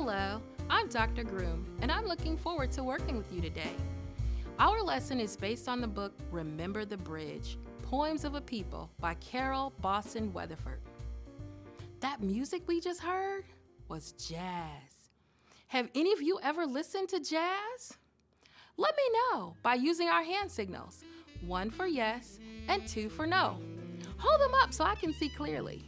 Hello, I'm Dr. Groom, and I'm looking forward to working with you today. Our lesson is based on the book Remember the Bridge, Poems of a People by Carol Boston Weatherford. That music we just heard was jazz. Have any of you ever listened to jazz? Let me know by using our hand signals, 1 for yes and 2 for no. Hold them up so I can see clearly.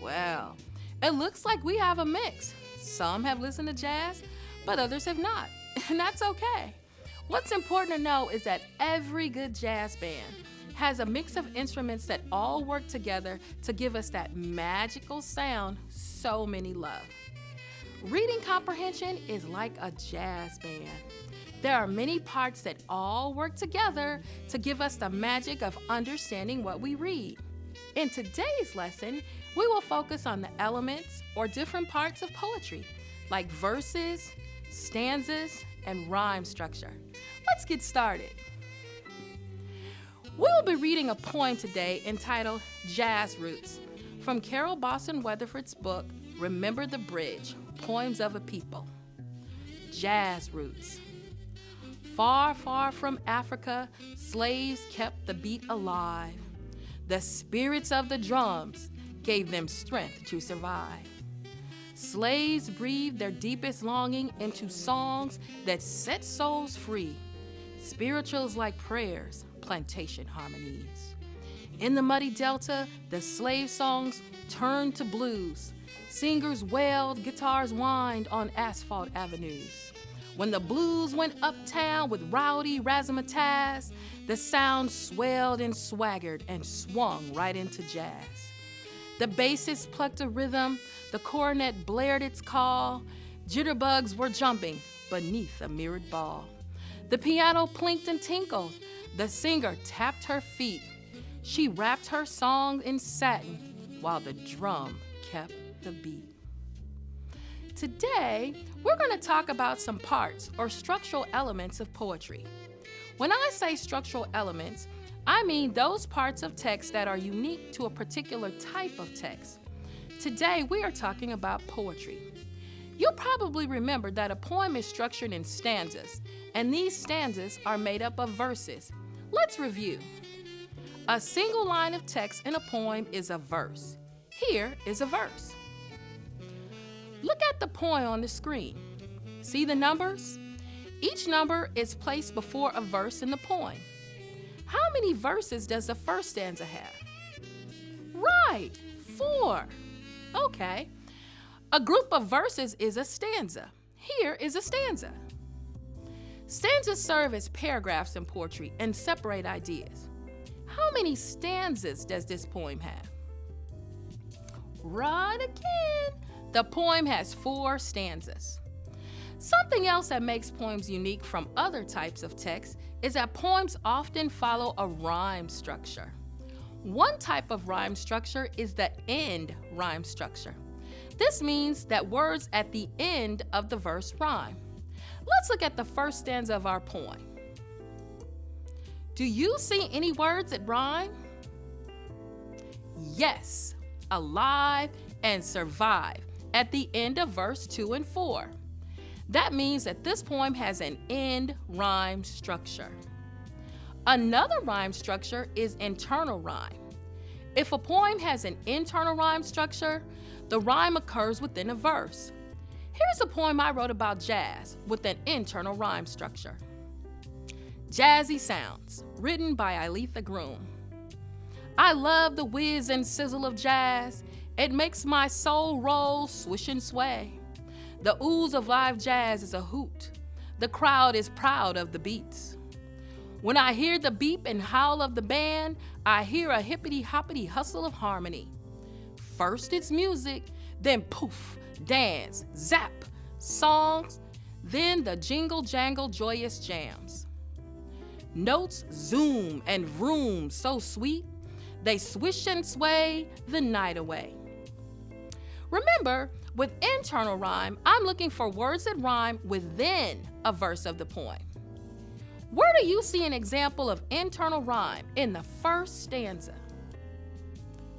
Well, it looks like we have a mix. Some have listened to jazz, but others have not, and that's okay. What's important to know is that every good jazz band has a mix of instruments that all work together to give us that magical sound so many love. Reading comprehension is like a jazz band. There are many parts that all work together to give us the magic of understanding what we read. In today's lesson, we will focus on the elements or different parts of poetry, like verses, stanzas, and rhyme structure. Let's get started. We will be reading a poem today entitled Jazz Roots from Carol Boston Weatherford's book, Remember the Bridge, Poems of a People. Jazz Roots. Far, far from Africa, slaves kept the beat alive. The spirits of the drums gave them strength to survive. Slaves breathed their deepest longing into songs that set souls free. Spirituals like prayers, plantation harmonies. In the muddy delta, the slave songs turned to blues. Singers wailed, guitars whined on asphalt avenues. When the blues went uptown with rowdy razzmatazz, the sound swelled and swaggered and swung right into jazz. The bassist plucked a rhythm, the cornet blared its call, jitterbugs were jumping beneath a mirrored ball. The piano plinked and tinkled, the singer tapped her feet. She rapped her song in satin while the drum kept the beat. Today, we're going to talk about some parts or structural elements of poetry. When I say structural elements, I mean those parts of text that are unique to a particular type of text. Today, we are talking about poetry. You'll probably remember that a poem is structured in stanzas, and these stanzas are made up of verses. Let's review. A single line of text in a poem is a verse. Here is a verse. Look at the poem on the screen. See the numbers? Each number is placed before a verse in the poem. How many verses does the first stanza have? Right, 4. Okay. A group of verses is a stanza. Here is a stanza. Stanzas serve as paragraphs in poetry and separate ideas. How many stanzas does this poem have? Right again. The poem has 4 stanzas. Something else that makes poems unique from other types of text is that poems often follow a rhyme structure. One type of rhyme structure is the end rhyme structure. This means that words at the end of the verse rhyme. Let's look at the first stanza of our poem. Do you see any words that rhyme? Yes, alive and survive at the end of verse 2 and 4. That means that this poem has an end rhyme structure. Another rhyme structure is internal rhyme. If a poem has an internal rhyme structure, the rhyme occurs within a verse. Here's a poem I wrote about jazz with an internal rhyme structure. Jazzy Sounds, written by Aletha Groom. I love the whiz and sizzle of jazz. It makes my soul roll, swish and sway. The ooze of live jazz is a hoot. The crowd is proud of the beats. When I hear the beep and howl of the band, I hear a hippity-hoppity hustle of harmony. First it's music, then poof, dance, zap, songs, then the jingle-jangle joyous jams. Notes zoom and vroom so sweet, they swish and sway the night away. Remember, with internal rhyme, I'm looking for words that rhyme within a verse of the poem. Where do you see an example of internal rhyme in the first stanza?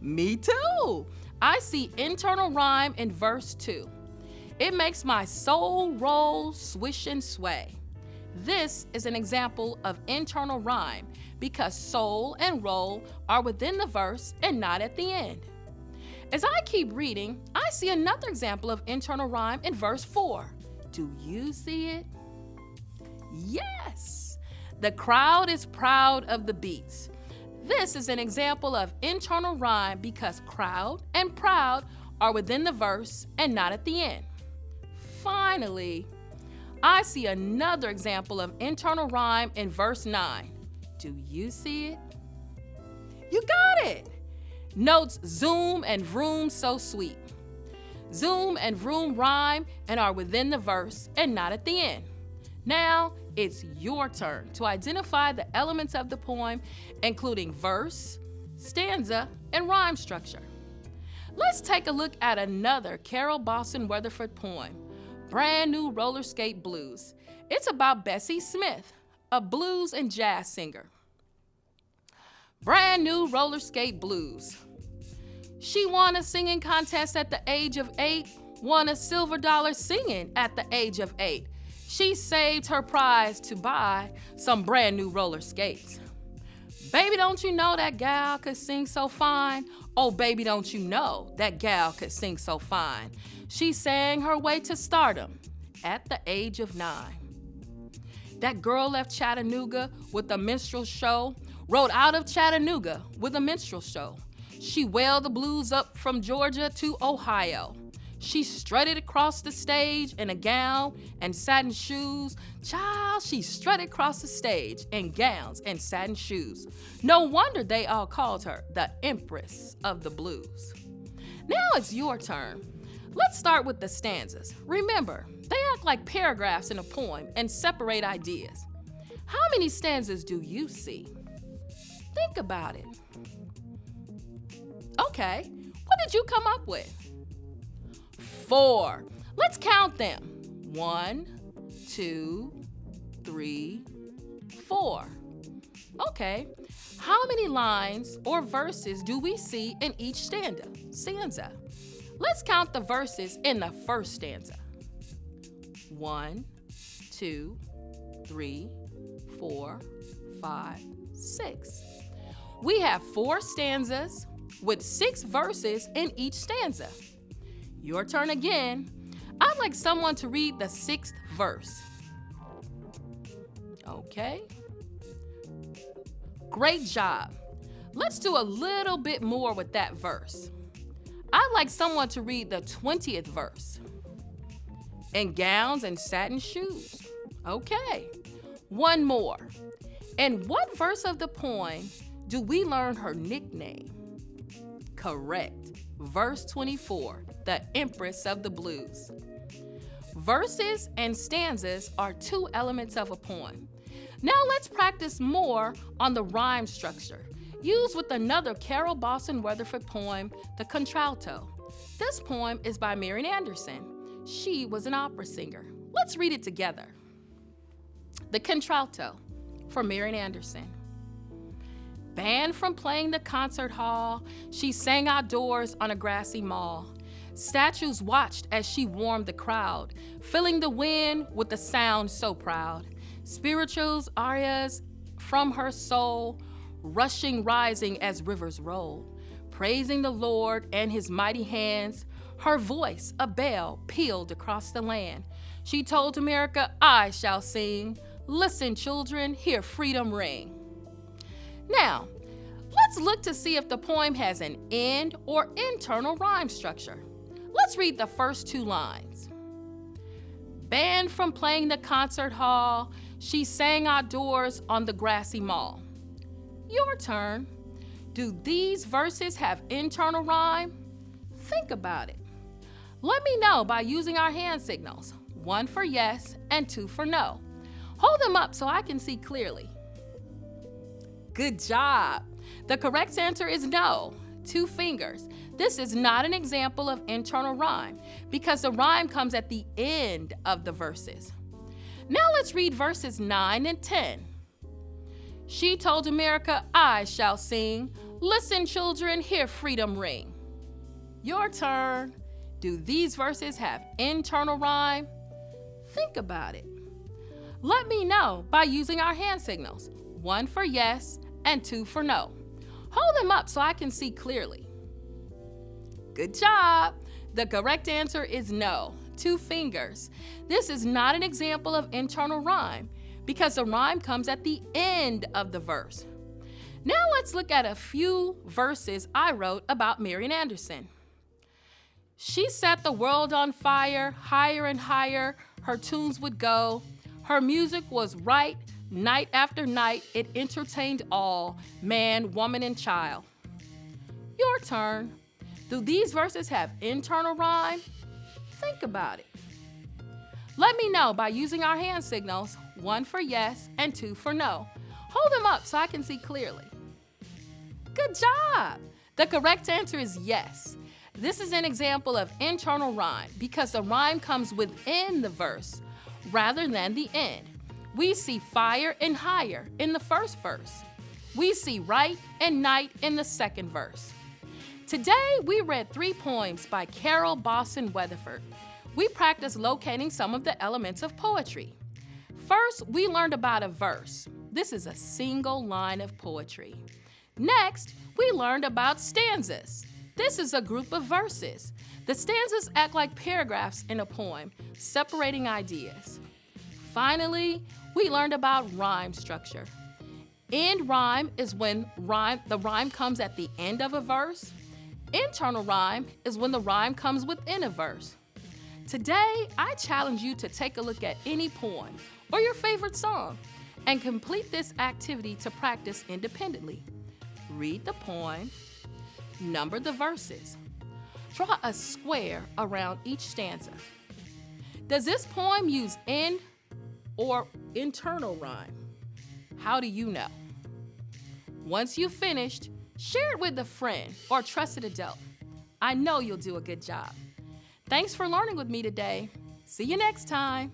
Me too. I see internal rhyme in verse 2. It makes my soul roll, swish, and sway. This is an example of internal rhyme because soul and roll are within the verse and not at the end. As I keep reading, I see another example of internal rhyme in verse 4. Do you see it? Yes! The crowd is proud of the beats. This is an example of internal rhyme because crowd and proud are within the verse and not at the end. Finally, I see another example of internal rhyme in verse 9. Do you see it? You got it! Notes zoom and vroom so sweet. Zoom and vroom rhyme and are within the verse and not at the end. Now it's your turn to identify the elements of the poem, including verse, stanza, and rhyme structure. Let's take a look at another Carol Boston Weatherford poem, Brand New Rollerskate Blues. It's about Bessie Smith, a blues and jazz singer. Brand New Rollerskate Blues. She won a singing contest at the age of 8, won a silver dollar singing at the age of 8. She saved her prize to buy some brand new roller skates. Baby, don't you know that gal could sing so fine? Oh, baby, don't you know that gal could sing so fine? She sang her way to stardom at the age of 9. That girl left Chattanooga with a minstrel show, rode out of Chattanooga with a minstrel show. She wailed the blues up from Georgia to Ohio. She strutted across the stage in a gown and satin shoes. Child, she strutted across the stage in gowns and satin shoes. No wonder they all called her the Empress of the Blues. Now it's your turn. Let's start with the stanzas. Remember, they act like paragraphs in a poem and separate ideas. How many stanzas do you see? Think about it. Okay, what did you come up with? 4. Let's count them. 1, 2, 3, 4. Okay, how many lines or verses do we see in each stanza? Let's count the verses in the first stanza. 1, 2, 3, 4, 5, 6. We have 4 stanzas with 6 verses in each stanza. Your turn again. I'd like someone to read the 6th verse. Okay. Great job. Let's do a little bit more with that verse. I'd like someone to read the 20th verse. In gowns and satin shoes. Okay. One more. In what verse of the poem do we learn her nickname? Correct. Verse 24, the Empress of the Blues. Verses and stanzas are 2 elements of a poem. Now let's practice more on the rhyme structure, used with another Carol Boston Weatherford poem, The Contralto. This poem is by Marian Anderson. She was an opera singer. Let's read it together. The Contralto for Marian Anderson. Banned from playing the concert hall, she sang outdoors on a grassy mall. Statues watched as she warmed the crowd, filling the wind with a sound so proud. Spirituals, arias from her soul, rushing, rising as rivers roll. Praising the Lord and his mighty hands, her voice, a bell, pealed across the land. She told America, I shall sing. Listen, children, hear freedom ring. Now, let's look to see if the poem has an end or internal rhyme structure. Let's read the first 2 lines. Banned from playing the concert hall, she sang outdoors on the grassy mall. Your turn. Do these verses have internal rhyme? Think about it. Let me know by using our hand signals, 1 for yes and 2 for no. Hold them up so I can see clearly. Good job. The correct answer is no, 2 fingers. This is not an example of internal rhyme because the rhyme comes at the end of the verses. Now let's read verses 9 and 10. She told America, I shall sing. Listen, children, hear freedom ring. Your turn. Do these verses have internal rhyme? Think about it. Let me know by using our hand signals, 1 for yes and 2 for no. Hold them up so I can see clearly. Good job. The correct answer is no, 2 fingers. This is not an example of internal rhyme because the rhyme comes at the end of the verse. Now let's look at a few verses I wrote about Marian Anderson. She set the world on fire, higher and higher, her tunes would go. Her music was right, night after night, it entertained all, man, woman, and child. Your turn. Do these verses have internal rhyme? Think about it. Let me know by using our hand signals, 1 for yes and 2 for no. Hold them up so I can see clearly. Good job! The correct answer is yes. This is an example of internal rhyme because the rhyme comes within the verse rather than the end. We see fire and higher in the first verse. We see right and night in the second verse. Today, we read 3 poems by Carol Boston Weatherford. We practiced locating some of the elements of poetry. First, we learned about a verse. This is a single line of poetry. Next, we learned about stanzas. This is a group of verses. The stanzas act like paragraphs in a poem, separating ideas. Finally, we learned about rhyme structure. End rhyme is when the rhyme comes at the end of a verse. Internal rhyme is when the rhyme comes within a verse. Today, I challenge you to take a look at any poem or your favorite song and complete this activity to practice independently. Read the poem, number the verses. Draw a square around each stanza. Does this poem use end or internal rhyme? How do you know? Once you've finished, share it with a friend or trusted adult. I know you'll do a good job. Thanks for learning with me today. See you next time.